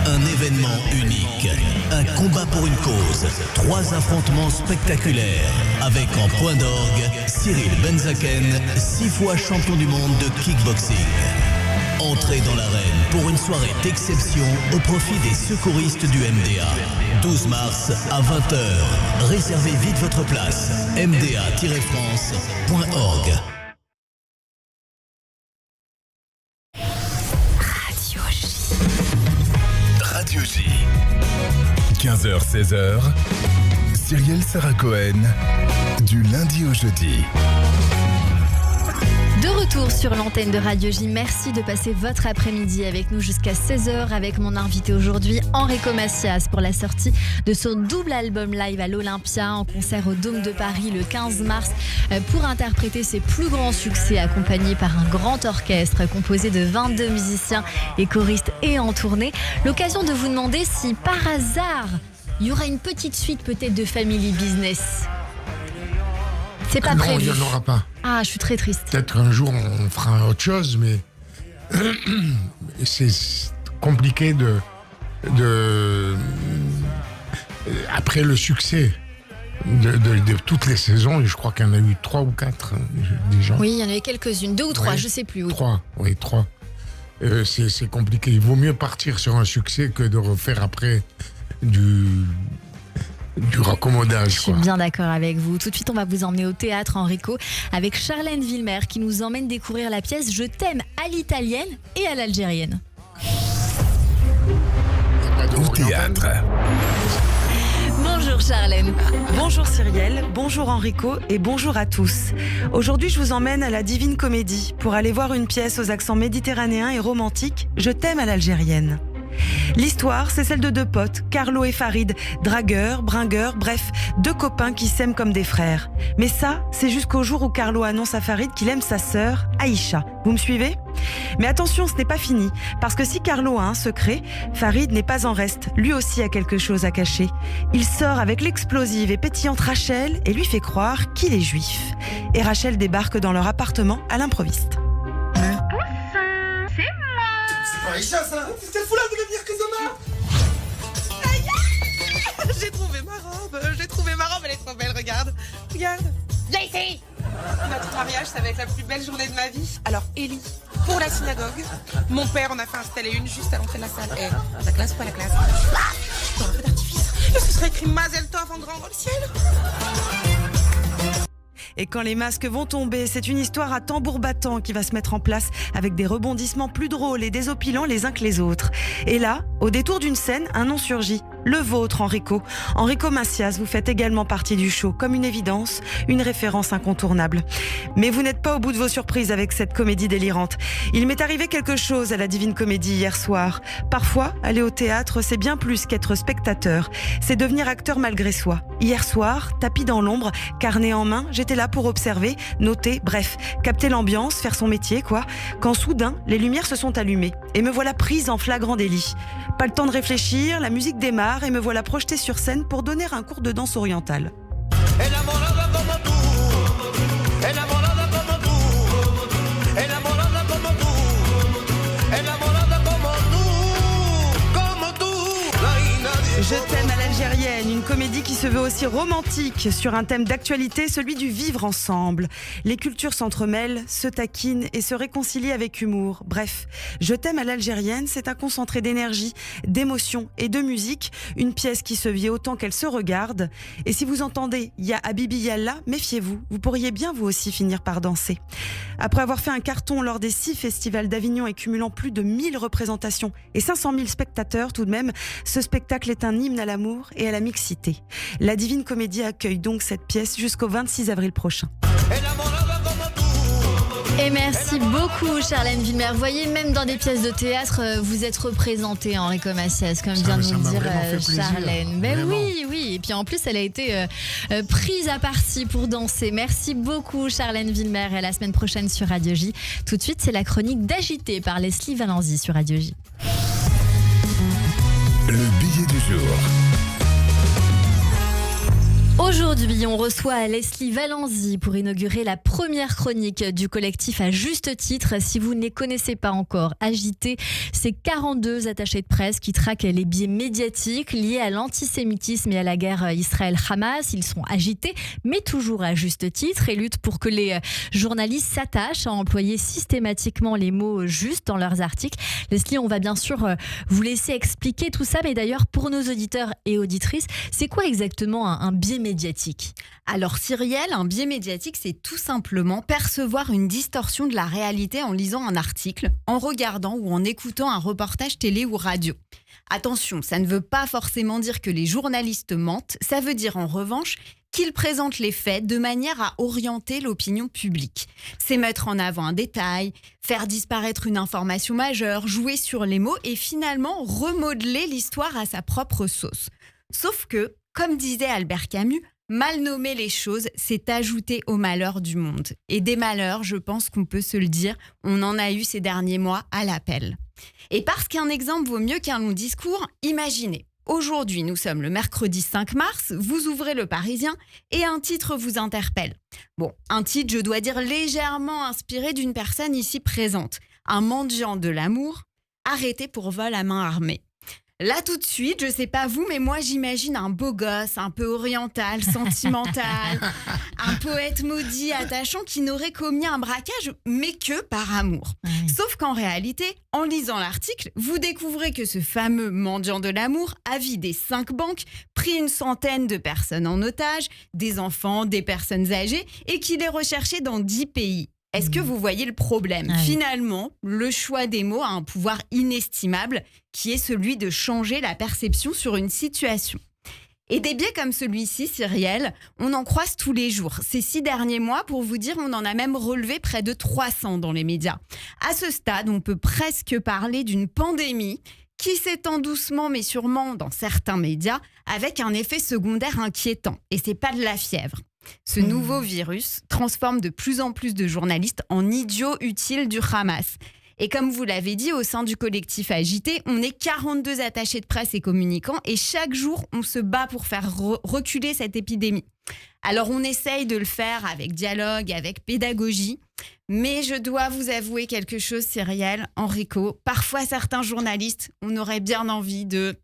[SPEAKER 9] un événement unique, un combat pour une cause, 3 affrontements spectaculaires avec en point d'orgue Cyril Benzaken, 6 fois champion du monde de kickboxing. Entrez dans l'arène pour une soirée d'exception au profit des secouristes du MDA. 12 mars à 20h. Réservez vite votre place. mda-france.org.
[SPEAKER 1] Radio J. 15h-16h, Cyrielle Sarah Cohen, du lundi au jeudi.
[SPEAKER 2] De retour sur l'antenne de Radio J, merci de passer votre après-midi avec nous jusqu'à 16h avec mon invité aujourd'hui, Enrico Macias, pour la sortie de son double album live à l'Olympia en concert au Dôme de Paris le 15 mars pour interpréter ses plus grands succès accompagné par un grand orchestre composé de 22 musiciens et choristes et en tournée. L'occasion de vous demander si par hasard il y aura une petite suite peut-être de Family Business. C'est pas
[SPEAKER 3] non,
[SPEAKER 2] prévu.
[SPEAKER 3] il n'y en aura pas.
[SPEAKER 2] Ah, je suis très triste.
[SPEAKER 3] Peut-être qu'un jour, on fera autre chose, mais c'est compliqué après le succès de toutes les saisons, et je crois qu'il y en a eu 3 ou 4 déjà.
[SPEAKER 2] Oui, il y en a eu quelques-unes, 2 ou 3, je sais plus. Oui.
[SPEAKER 3] 3, oui, 3. C'est compliqué. Il vaut mieux partir sur un succès que de refaire après du raccommodage.
[SPEAKER 2] Je suis bien d'accord avec vous. Tout de suite, on va vous emmener au théâtre, Enrico, avec Charlène Villemer qui nous emmène découvrir la pièce Je t'aime à l'italienne et à l'algérienne.
[SPEAKER 1] Au théâtre.
[SPEAKER 2] Bonjour Charlène.
[SPEAKER 10] Bonjour Cyrielle, bonjour Enrico et bonjour à tous. Aujourd'hui, je vous emmène à la Divine Comédie pour aller voir une pièce aux accents méditerranéens et romantiques, Je t'aime à l'algérienne. L'histoire, c'est celle de 2 potes, Carlo et Farid, dragueurs, bringueurs, bref, 2 copains qui s'aiment comme des frères. Mais ça, c'est jusqu'au jour où Carlo annonce à Farid qu'il aime sa sœur, Aïcha. Vous me suivez ? Mais attention, ce n'est pas fini, parce que si Carlo a un secret, Farid n'est pas en reste, lui aussi a quelque chose à cacher. Il sort avec l'explosive et pétillante Rachel et lui fait croire qu'il est juif. Et Rachel débarque dans leur appartement à l'improviste.
[SPEAKER 11] Aïcha, ça! Qu'est-ce qu'elle fout là de venir que
[SPEAKER 12] J'ai trouvé ma robe, elle est trop belle, regarde. Viens ici. Notre mariage, ça va être la plus belle journée de ma vie. Alors, Ellie, pour la synagogue, mon père en a fait installer une juste à l'entrée de la salle. La classe ou pas la classe? Dans un feu d'artifice. Et ce serait écrit Mazel Tov en grand dans le ciel.
[SPEAKER 10] Et quand les masques vont tomber, c'est une histoire à tambour battant qui va se mettre en place avec des rebondissements plus drôles et désopilants les uns que les autres. Et là, au détour d'une scène, un nom surgit. Le vôtre, Enrico. Enrico Macias, vous faites également partie du show, comme une évidence, une référence incontournable. Mais vous n'êtes pas au bout de vos surprises avec cette comédie délirante. Il m'est arrivé quelque chose à la Divine Comédie hier soir. Parfois, aller au théâtre, c'est bien plus qu'être spectateur. C'est devenir acteur malgré soi. Hier soir, tapis dans l'ombre, carnet en main, j'étais là pour observer, noter, bref, capter l'ambiance, faire son métier, quoi. Quand soudain, les lumières se sont allumées et me voilà prise en flagrant délit. Pas le temps de réfléchir, la musique démarre et me voilà projetée sur scène pour donner un cours de danse orientale. Je t'aime à l'algérienne, une comédie qui se veut aussi romantique sur un thème d'actualité, celui du vivre ensemble. Les cultures s'entremêlent, se taquinent et se réconcilient avec humour. Bref, Je t'aime à l'algérienne, c'est un concentré d'énergie, d'émotion et de musique, une pièce qui se vit autant qu'elle se regarde. Et si vous entendez Ya Habibi Yallah, méfiez-vous, vous pourriez bien vous aussi finir par danser. Après avoir fait un carton lors des 6 festivals d'Avignon et cumulant plus de 1000 représentations et 500 000 spectateurs tout de même, ce spectacle est un hymne à l'amour et à la mixité. La Divine Comédie accueille donc cette pièce jusqu'au 26 avril prochain.
[SPEAKER 2] Et merci beaucoup Charlène Villemer. Vous voyez, même dans des pièces de théâtre, vous êtes représentée, Enrico Macias, comme vient de nous le dire Charlène. Ben oui. Et puis en plus, elle a été prise à partie pour danser. Merci beaucoup Charlène Villemer. Et à la semaine prochaine sur Radio J. Tout de suite, c'est la chronique d'Agité par Leslie Valenzi sur Radio J.
[SPEAKER 1] Le billet du jour.
[SPEAKER 2] Aujourd'hui, on reçoit Leslie Valenzi pour inaugurer la première chronique du collectif À Juste Titre. Si vous ne les connaissez pas encore, Agité, c'est 42 attachés de presse qui traquent les biais médiatiques liés à l'antisémitisme et à la guerre Israël-Hamas. Ils sont agités, mais toujours à juste titre, et luttent pour que les journalistes s'attachent à employer systématiquement les mots justes dans leurs articles. Leslie, on va bien sûr vous laisser expliquer tout ça, mais d'ailleurs, pour nos auditeurs et auditrices, c'est quoi exactement un biais médiatique?
[SPEAKER 13] Alors Cyrielle, un biais médiatique, c'est tout simplement percevoir une distorsion de la réalité en lisant un article, en regardant ou en écoutant un reportage télé ou radio. Attention, ça ne veut pas forcément dire que les journalistes mentent, ça veut dire en revanche qu'ils présentent les faits de manière à orienter l'opinion publique. C'est mettre en avant un détail, faire disparaître une information majeure, jouer sur les mots et finalement remodeler l'histoire à sa propre sauce. Sauf que, comme disait Albert Camus, mal nommer les choses, c'est ajouter au malheur du monde. Et des malheurs, je pense qu'on peut se le dire, on en a eu ces derniers mois à l'appel. Et parce qu'un exemple vaut mieux qu'un long discours, imaginez. Aujourd'hui, nous sommes le mercredi 5 mars, vous ouvrez le Parisien et un titre vous interpelle. Bon, un titre, je dois dire, légèrement inspiré d'une personne ici présente. Un mendiant de l'amour, arrêté pour vol à main armée. Là, tout de suite, je sais pas vous, mais moi, j'imagine un beau gosse, un peu oriental, sentimental, un poète maudit, attachant, qui n'aurait commis un braquage, mais que par amour. Sauf qu'en réalité, en lisant l'article, vous découvrez que ce fameux mendiant de l'amour a vidé 5 banques, pris une centaine de personnes en otage, des enfants, des personnes âgées, et qu'il est recherché dans 10 pays. Est-ce que vous voyez le problème ? Finalement, le choix des mots a un pouvoir inestimable qui est celui de changer la perception sur une situation. Et des biais comme celui-ci, Cyrielle, on en croise tous les jours. Ces 6 derniers mois, pour vous dire, on en a même relevé près de 300 dans les médias. À ce stade, on peut presque parler d'une pandémie qui s'étend doucement mais sûrement dans certains médias avec un effet secondaire inquiétant. Et c'est pas de la fièvre. Ce nouveau virus transforme de plus en plus de journalistes en idiots utiles du Hamas. Et comme vous l'avez dit, au sein du collectif Agité, on est 42 attachés de presse et communicants et chaque jour, on se bat pour faire reculer cette épidémie. Alors on essaye de le faire avec dialogue, avec pédagogie, mais je dois vous avouer quelque chose, Cyrielle, Enrico. Parfois, certains journalistes, on aurait bien envie de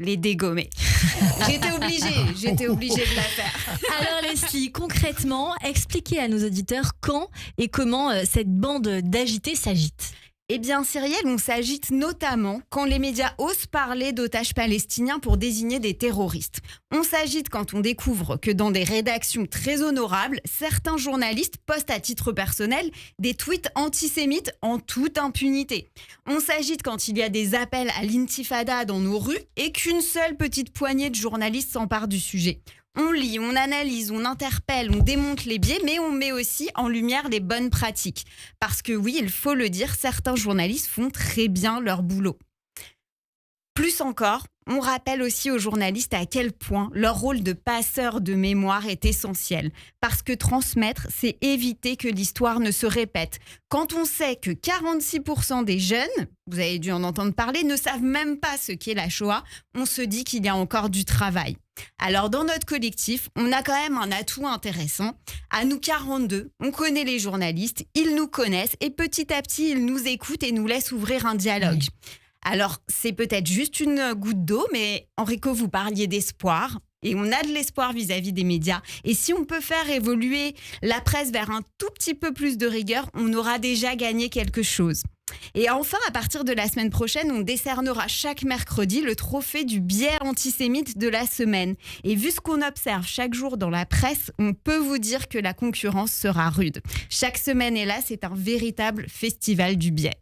[SPEAKER 13] les dégommer. J'étais obligée de la faire.
[SPEAKER 2] Alors Leslie, concrètement, expliquez à nos auditeurs quand et comment cette bande d'agités s'agite.
[SPEAKER 13] Eh bien, Cyrielle, on s'agite notamment quand les médias osent parler d'otages palestiniens pour désigner des terroristes. On s'agite quand on découvre que dans des rédactions très honorables, certains journalistes postent à titre personnel des tweets antisémites en toute impunité. On s'agite quand il y a des appels à l'intifada dans nos rues et qu'une seule petite poignée de journalistes s'empare du sujet. On lit, on analyse, on interpelle, on démonte les biais, mais on met aussi en lumière les bonnes pratiques. Parce que oui, il faut le dire, certains journalistes font très bien leur boulot. Plus encore, on rappelle aussi aux journalistes à quel point leur rôle de passeur de mémoire est essentiel. Parce que transmettre, c'est éviter que l'histoire ne se répète. Quand on sait que 46% des jeunes, vous avez dû en entendre parler, ne savent même pas ce qu'est la Shoah, on se dit qu'il y a encore du travail. Alors dans notre collectif, on a quand même un atout intéressant. À nous 42, on connaît les journalistes, ils nous connaissent et petit à petit, ils nous écoutent et nous laissent ouvrir un dialogue. Alors, c'est peut-être juste une goutte d'eau, mais Enrico, vous parliez d'espoir. Et on a de l'espoir vis-à-vis des médias. Et si on peut faire évoluer la presse vers un tout petit peu plus de rigueur, on aura déjà gagné quelque chose. Et enfin, à partir de la semaine prochaine, on décernera chaque mercredi le trophée du biais antisémite de la semaine. Et vu ce qu'on observe chaque jour dans la presse, on peut vous dire que la concurrence sera rude. Chaque semaine est là, c'est un véritable festival du biais.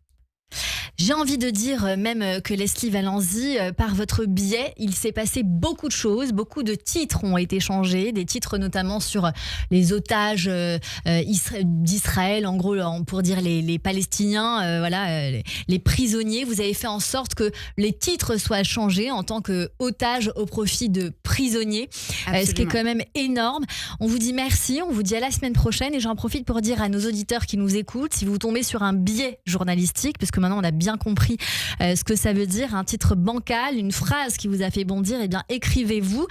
[SPEAKER 2] J'ai envie de dire même que Leslie Valenzy, par votre biais, il s'est passé beaucoup de choses, beaucoup de titres ont été changés, des titres notamment sur les otages d'Israël, en gros pour dire les Palestiniens, les prisonniers. Vous avez fait en sorte que les titres soient changés en tant qu'otages au profit de prisonniers, ce qui est quand même énorme. On vous dit merci, on vous dit à la semaine prochaine et j'en profite pour dire à nos auditeurs qui nous écoutent, si vous tombez sur un biais journalistique, parce que maintenant on a bien compris ce que ça veut dire, un titre bancal, une phrase qui vous a fait bondir, eh bien écrivez-nous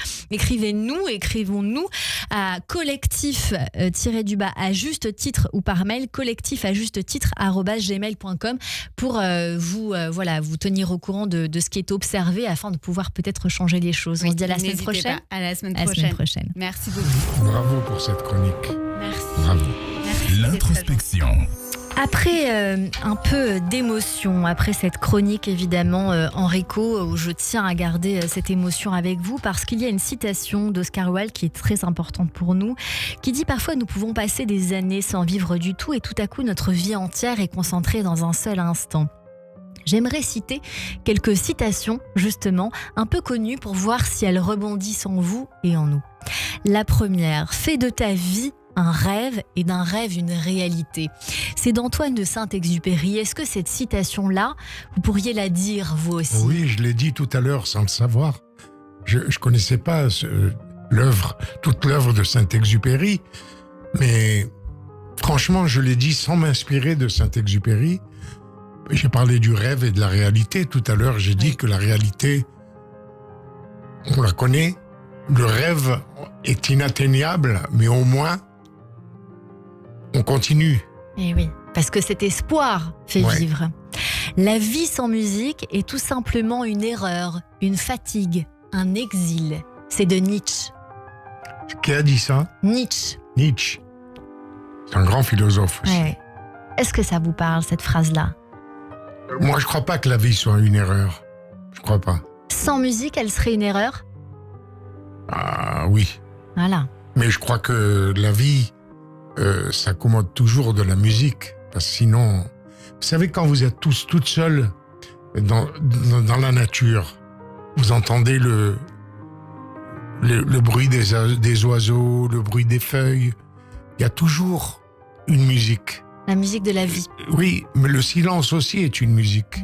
[SPEAKER 2] à collectif à juste titre ou par mail collectif@justetitre@gmail.com pour vous tenir au courant de ce qui est observé afin de pouvoir peut-être changer les choses. On se dit à la semaine prochaine.
[SPEAKER 13] À la semaine prochaine. Merci beaucoup.
[SPEAKER 3] Bravo pour cette chronique.
[SPEAKER 13] Merci.
[SPEAKER 3] Bravo.
[SPEAKER 13] Merci.
[SPEAKER 1] L'introspection.
[SPEAKER 2] Après un peu d'émotion, après cette chronique évidemment, Enrico, où je tiens à garder cette émotion avec vous parce qu'il y a une citation d'Oscar Wilde qui est très importante pour nous, qui dit parfois nous pouvons passer des années sans vivre du tout et tout à coup notre vie entière est concentrée dans un seul instant. J'aimerais citer quelques citations justement un peu connues pour voir si elles rebondissent en vous et en nous. La première, fais de ta vie un rêve et d'un rêve une réalité. C'est d'Antoine de Saint-Exupéry. Est-ce que cette citation-là, vous pourriez la dire vous aussi ?
[SPEAKER 3] Oui, je l'ai dit tout à l'heure sans le savoir. Je ne connaissais pas toute l'œuvre de Saint-Exupéry, mais franchement, je l'ai dit sans m'inspirer de Saint-Exupéry. J'ai parlé du rêve et de la réalité. Tout à l'heure, j'ai dit que la réalité, on la connaît. Le rêve est inatteignable, mais au moins, on continue.
[SPEAKER 2] Eh oui, parce que cet espoir fait vivre. La vie sans musique est tout simplement une erreur, une fatigue, un exil. C'est de Nietzsche.
[SPEAKER 3] Qui a dit ça ?
[SPEAKER 2] Nietzsche.
[SPEAKER 3] Nietzsche. C'est un grand philosophe aussi.
[SPEAKER 2] Ouais. Est-ce que ça vous parle, cette phrase-là ?
[SPEAKER 3] Moi, je ne crois pas que la vie soit une erreur. Je ne crois pas.
[SPEAKER 2] Sans musique, elle serait une erreur ?
[SPEAKER 3] Ah oui.
[SPEAKER 2] Voilà.
[SPEAKER 3] Mais je crois que la vie s'accommode toujours de la musique. Parce que sinon... Vous savez, quand vous êtes toutes seules dans la nature, vous entendez le bruit des oiseaux, le bruit des feuilles. Il y a toujours une musique.
[SPEAKER 2] La musique de la vie.
[SPEAKER 3] Oui, mais le silence aussi est une musique.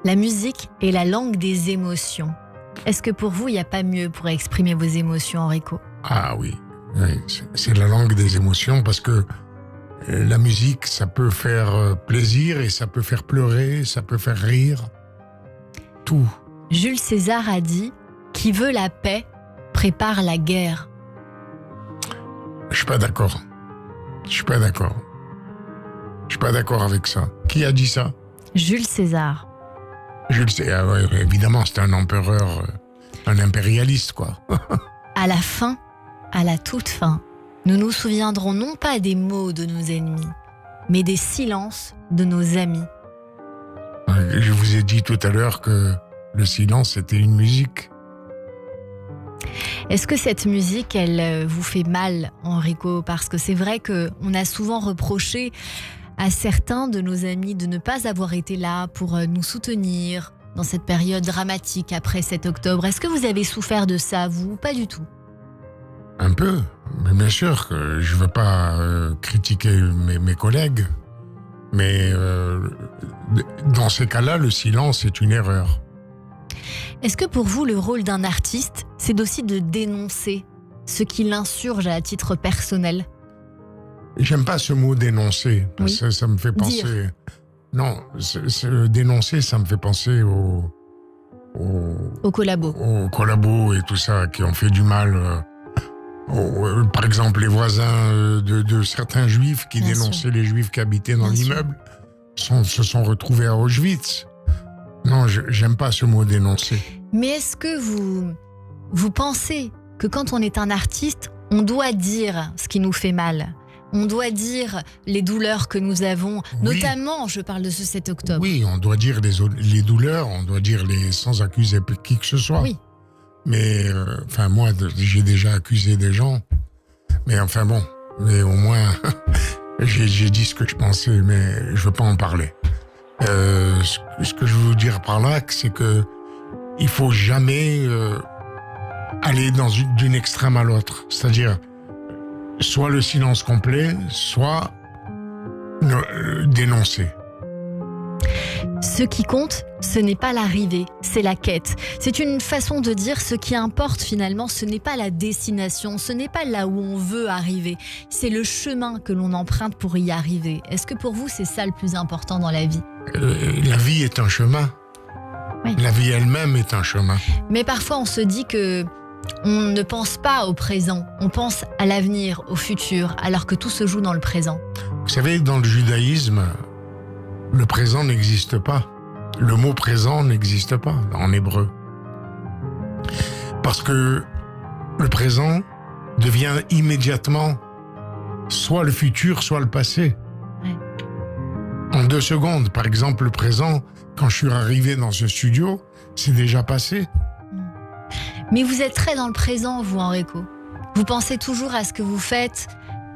[SPEAKER 2] La musique est la langue des émotions. Est-ce que pour vous, il n'y a pas mieux pour exprimer vos émotions, Enrico ?
[SPEAKER 3] Ah oui, c'est la langue des émotions parce que la musique, ça peut faire plaisir et ça peut faire pleurer, ça peut faire rire. Tout.
[SPEAKER 2] Jules César a dit « Qui veut la paix prépare la guerre ».
[SPEAKER 3] Je suis pas d'accord. Je suis pas d'accord avec ça. Qui a dit ça ?
[SPEAKER 2] Jules César.
[SPEAKER 3] Jules César, ouais, évidemment, c'était un empereur, un impérialiste, quoi.
[SPEAKER 2] À la fin, à la toute fin, nous nous souviendrons non pas des mots de nos ennemis, mais des silences de nos amis.
[SPEAKER 3] Je vous ai dit tout à l'heure que le silence était une musique.
[SPEAKER 2] Est-ce que cette musique, elle vous fait mal, Enrico ? Parce que c'est vrai qu'on a souvent reproché à certains de nos amis de ne pas avoir été là pour nous soutenir dans cette période dramatique après 7 octobre. Est-ce que vous avez souffert de ça, vous, ou pas du tout ?
[SPEAKER 3] Un peu, mais bien sûr que je ne veux pas critiquer mes collègues, mais dans ces cas-là, le silence est une erreur.
[SPEAKER 2] Est-ce que pour vous, le rôle d'un artiste, c'est aussi de dénoncer ce qui l'insurge à titre personnel ?
[SPEAKER 3] J'aime pas ce mot dénoncer, parce que ça me fait penser...
[SPEAKER 2] Dire.
[SPEAKER 3] Non, dénoncer, ça me fait penser aux
[SPEAKER 2] collabos.
[SPEAKER 3] Aux collabos et tout ça, qui ont fait du mal. Par exemple, les voisins de certains juifs qui dénonçaient les juifs qui habitaient dans l'immeuble se sont retrouvés à Auschwitz. Non, j'aime pas ce mot dénoncer.
[SPEAKER 2] Mais est-ce que vous pensez que quand on est un artiste, on doit dire ce qui nous fait mal ? On doit dire les douleurs que nous avons, notamment, je parle de ce 7 octobre.
[SPEAKER 3] Oui, on doit dire les douleurs, on doit dire sans accuser qui que ce soit.
[SPEAKER 2] Oui.
[SPEAKER 3] Mais, moi, j'ai déjà accusé des gens. Mais enfin bon, mais au moins, j'ai dit ce que je pensais, mais je veux pas en parler. Ce que je veux dire par là, c'est que il faut jamais aller d'une extrême à l'autre. C'est-à-dire, soit le silence complet, soit dénoncer.
[SPEAKER 2] Ce qui compte, ce n'est pas l'arrivée, c'est la quête. C'est une façon de dire ce qui importe finalement, ce n'est pas la destination, ce n'est pas là où on veut arriver, c'est le chemin que l'on emprunte pour y arriver. Est-ce que pour vous, c'est ça le plus important dans la vie ?
[SPEAKER 3] La vie est un chemin. Oui. La vie elle-même est un chemin.
[SPEAKER 2] Mais parfois, on se dit que on ne pense pas au présent, on pense à l'avenir, au futur, alors que tout se joue dans le présent.
[SPEAKER 3] Vous savez, dans le judaïsme, le présent n'existe pas. Le mot présent n'existe pas en hébreu. Parce que le présent devient immédiatement soit le futur, soit le passé. Ouais. En 2 secondes, par exemple, le présent, quand je suis arrivé dans ce studio, c'est déjà passé.
[SPEAKER 2] Mais vous êtes très dans le présent, vous, Enrico. Vous pensez toujours à ce que vous faites,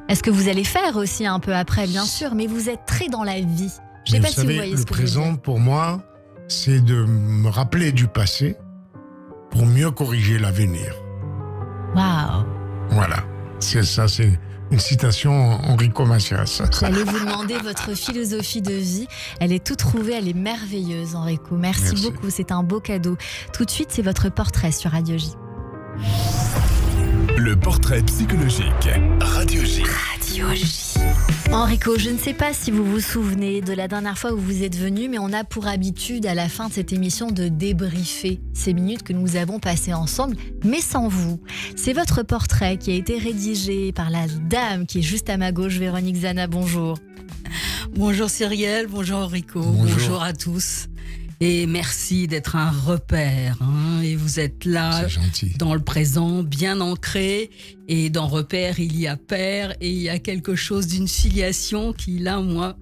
[SPEAKER 2] à ce que vous allez faire aussi un peu après, bien sûr, mais vous êtes très dans la vie. Je sais pas si vous voyez ce que je veux dire.
[SPEAKER 3] Le présent, pour moi, c'est de me rappeler du passé pour mieux corriger l'avenir.
[SPEAKER 2] Waouh.
[SPEAKER 3] Voilà, c'est ça, c'est une citation Enrico Macias.
[SPEAKER 2] J'allais vous demander votre philosophie de vie. Elle est toute trouvée, elle est merveilleuse, Enrico. Merci beaucoup, c'est un beau cadeau. Tout de suite, c'est votre portrait sur Radio J.
[SPEAKER 1] Le portrait psychologique. Radio J.
[SPEAKER 2] Radio J. Enrico, je ne sais pas si vous vous souvenez de la dernière fois où vous êtes venu, mais on a pour habitude à la fin de cette émission de débriefer ces minutes que nous avons passées ensemble, mais sans vous. C'est votre portrait qui a été rédigé par la dame qui est juste à ma gauche, Véronique Zana. Bonjour.
[SPEAKER 14] Bonjour Cyrielle, bonjour Enrico, bonjour à tous. Et merci d'être un repère. Et vous êtes là, dans le présent, bien ancré. Et dans repère, il y a père. Et il y a quelque chose d'une filiation qui, là, moi,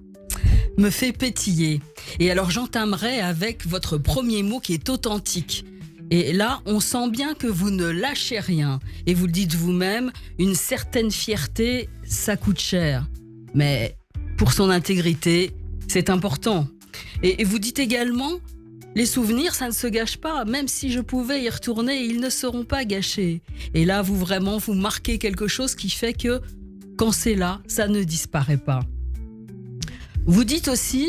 [SPEAKER 14] me fait pétiller. Et alors, j'entamerai avec votre premier mot qui est authentique. Et là, on sent bien que vous ne lâchez rien. Et vous le dites vous-même, une certaine fierté, ça coûte cher. Mais pour son intégrité, c'est important. Et vous dites également, les souvenirs, ça ne se gâche pas. Même si je pouvais y retourner, ils ne seront pas gâchés. Et là, vous marquez quelque chose qui fait que, quand c'est là, ça ne disparaît pas. Vous dites aussi,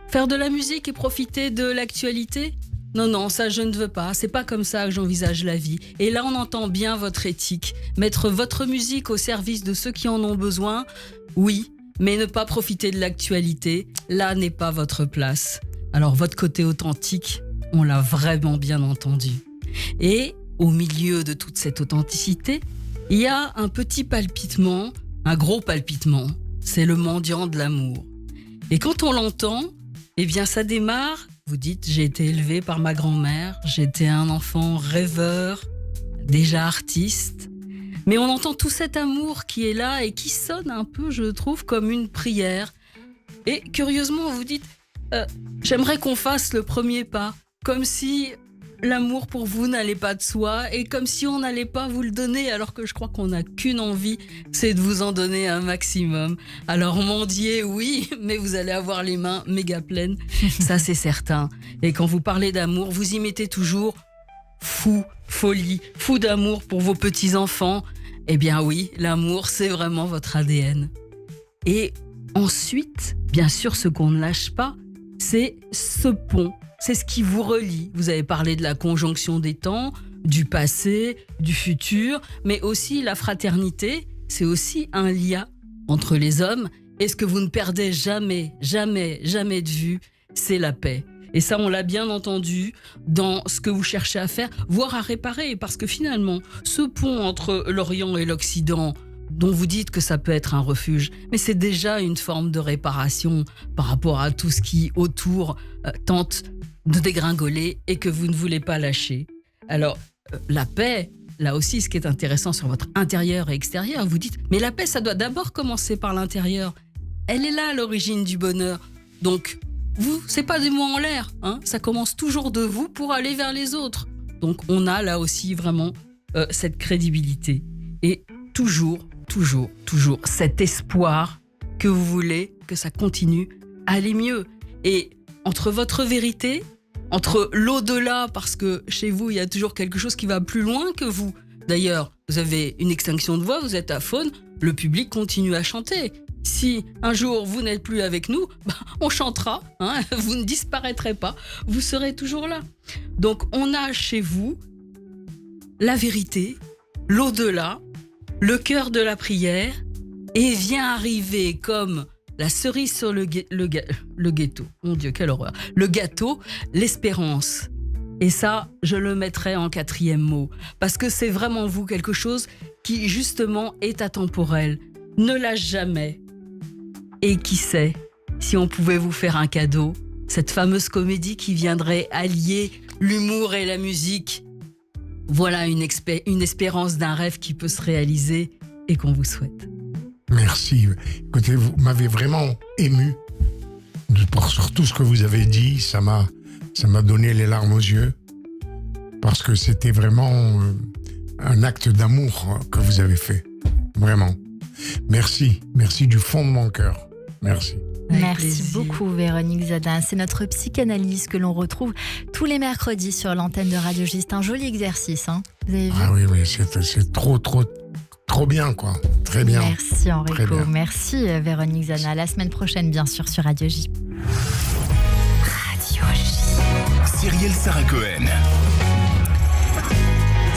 [SPEAKER 14] faire de la musique et profiter de l'actualité ? Non, ça je ne veux pas. C'est pas comme ça que j'envisage la vie. Et là, on entend bien votre éthique. Mettre votre musique au service de ceux qui en ont besoin, oui. Mais ne pas profiter de l'actualité, là n'est pas votre place. Alors votre côté authentique, on l'a vraiment bien entendu. Et au milieu de toute cette authenticité, il y a un petit palpitement, un gros palpitement. C'est le mendiant de l'amour. Et quand on l'entend, eh bien ça démarre. Vous dites, j'ai été élevé par ma grand-mère, j'étais un enfant rêveur, déjà artiste. Mais on entend tout cet amour qui est là et qui sonne un peu, je trouve, comme une prière. Et curieusement, vous dites, j'aimerais qu'on fasse le premier pas, comme si l'amour pour vous n'allait pas de soi et comme si on n'allait pas vous le donner, alors que je crois qu'on n'a qu'une envie, c'est de vous en donner un maximum. Alors mendier, oui, mais vous allez avoir les mains méga pleines, ça c'est certain. Et quand vous parlez d'amour, vous y mettez toujours folie, fou d'amour pour vos petits-enfants. Eh bien oui, l'amour, c'est vraiment votre ADN. Et ensuite, bien sûr, ce qu'on ne lâche pas, c'est ce pont. C'est ce qui vous relie. Vous avez parlé de la conjonction des temps, du passé, du futur, mais aussi la fraternité. C'est aussi un lien entre les hommes. Et ce que vous ne perdez jamais de vue, c'est la paix. Et ça, on l'a bien entendu dans ce que vous cherchez à faire, voire à réparer. Parce que finalement, ce pont entre l'Orient et l'Occident, dont vous dites que ça peut être un refuge, mais c'est déjà une forme de réparation par rapport à tout ce qui, autour, tente de dégringoler et que vous ne voulez pas lâcher. Alors, la paix, là aussi, ce qui est intéressant sur votre intérieur et extérieur, vous dites, mais la paix, ça doit d'abord commencer par l'intérieur. Elle est là à l'origine du bonheur. Donc, vous, c'est pas des mots en l'air, ça commence toujours de vous pour aller vers les autres. Donc on a là aussi vraiment cette crédibilité. Et toujours cet espoir que vous voulez que ça continue à aller mieux. Et entre votre vérité, entre l'au-delà, parce que chez vous, il y a toujours quelque chose qui va plus loin que vous. D'ailleurs, vous avez une extinction de voix, vous êtes aphone, le public continue à chanter. Si un jour vous n'êtes plus avec nous, on chantera, hein, vous ne disparaîtrez pas, vous serez toujours là. Donc on a chez vous la vérité, l'au-delà, le cœur de la prière, et vient arriver comme la cerise sur le gâteau. Mon Dieu, quelle horreur. Le gâteau, l'espérance. Et ça, je le mettrai en 4e mot, parce que c'est vraiment vous quelque chose qui justement est atemporel, ne lâche jamais. Et qui sait, si on pouvait vous faire un cadeau, cette fameuse comédie qui viendrait allier l'humour et la musique. Voilà une espérance d'un rêve qui peut se réaliser et qu'on vous souhaite.
[SPEAKER 3] Merci. Écoutez, vous m'avez vraiment ému sur tout ce que vous avez dit. Ça m'a donné les larmes aux yeux parce que c'était vraiment un acte d'amour que vous avez fait. Vraiment. Merci. Merci du fond de mon cœur. Merci.
[SPEAKER 2] Merci beaucoup Véronique Zadin. C'est notre psychanalyse que l'on retrouve tous les mercredis sur l'antenne de Radio J. C'est un joli exercice, hein. Vous avez vu ?
[SPEAKER 3] Ah oui, c'est trop bien, quoi. Très bien.
[SPEAKER 2] Merci Enrico. Merci Véronique Zadin. La semaine prochaine, bien sûr, sur Radio J.
[SPEAKER 1] Radio J. Cyrielle Sarah Cohen.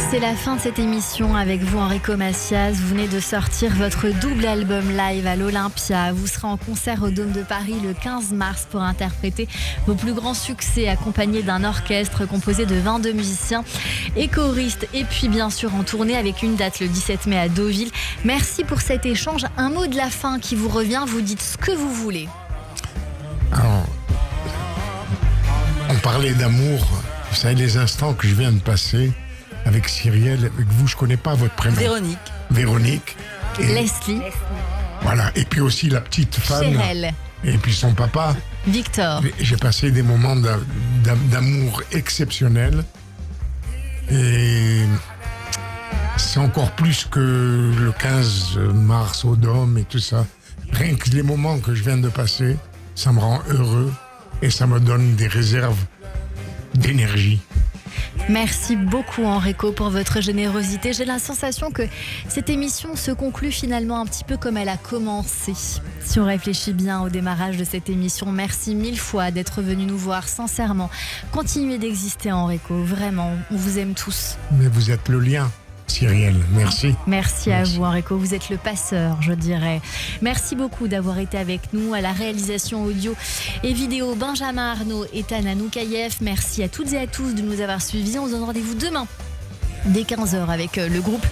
[SPEAKER 2] C'est la fin de cette émission avec vous, Enrico Macias. Vous venez de sortir votre double album live à l'Olympia. Vous serez en concert au Dôme de Paris le 15 mars pour interpréter vos plus grands succès, accompagné d'un orchestre composé de 22 musiciens et choristes. Et puis bien sûr en tournée avec une date le 17 mai à Deauville. Merci pour cet échange. Un mot de la fin qui vous revient, vous dites ce que vous voulez.
[SPEAKER 3] Alors, on parlait d'amour. Vous savez, les instants que je viens de passer avec Cyrielle, avec vous, je connais pas votre prénom. Véronique.
[SPEAKER 2] Leslie.
[SPEAKER 3] Voilà, et puis aussi la petite femme.
[SPEAKER 2] Chérelle.
[SPEAKER 3] Et puis son papa.
[SPEAKER 2] Victor.
[SPEAKER 3] J'ai passé des moments d'amour exceptionnels. Et c'est encore plus que le 15 mars au Dôme et tout ça. Rien que les moments que je viens de passer, ça me rend heureux et ça me donne des réserves d'énergie.
[SPEAKER 2] Merci beaucoup Enrico pour votre générosité. J'ai la sensation que cette émission se conclut finalement un petit peu comme elle a commencé. Si on réfléchit bien au démarrage de cette émission, merci 1000 fois d'être venu nous voir sincèrement. Continuez d'exister Enrico, vraiment, on vous aime tous.
[SPEAKER 3] Mais vous êtes le lien. Cyrielle, merci.
[SPEAKER 2] Merci à vous Enrico, vous êtes le passeur, je dirais. Merci beaucoup d'avoir été avec nous à la réalisation audio et vidéo Benjamin Arnaud et Tana Noukaïev. Merci à toutes et à tous de nous avoir suivis. On se donne rendez-vous demain dès 15h avec le groupe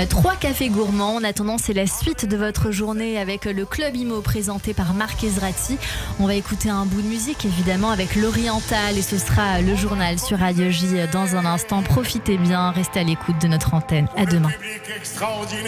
[SPEAKER 2] 3 Cafés Gourmands. En attendant, c'est la suite de votre journée avec le Club Imo présenté par Marc Ezrati. On va écouter un bout de musique évidemment avec l'Oriental et ce sera le journal sur Radio J dans un instant. Profitez bien, restez à l'écoute de notre antenne. À demain.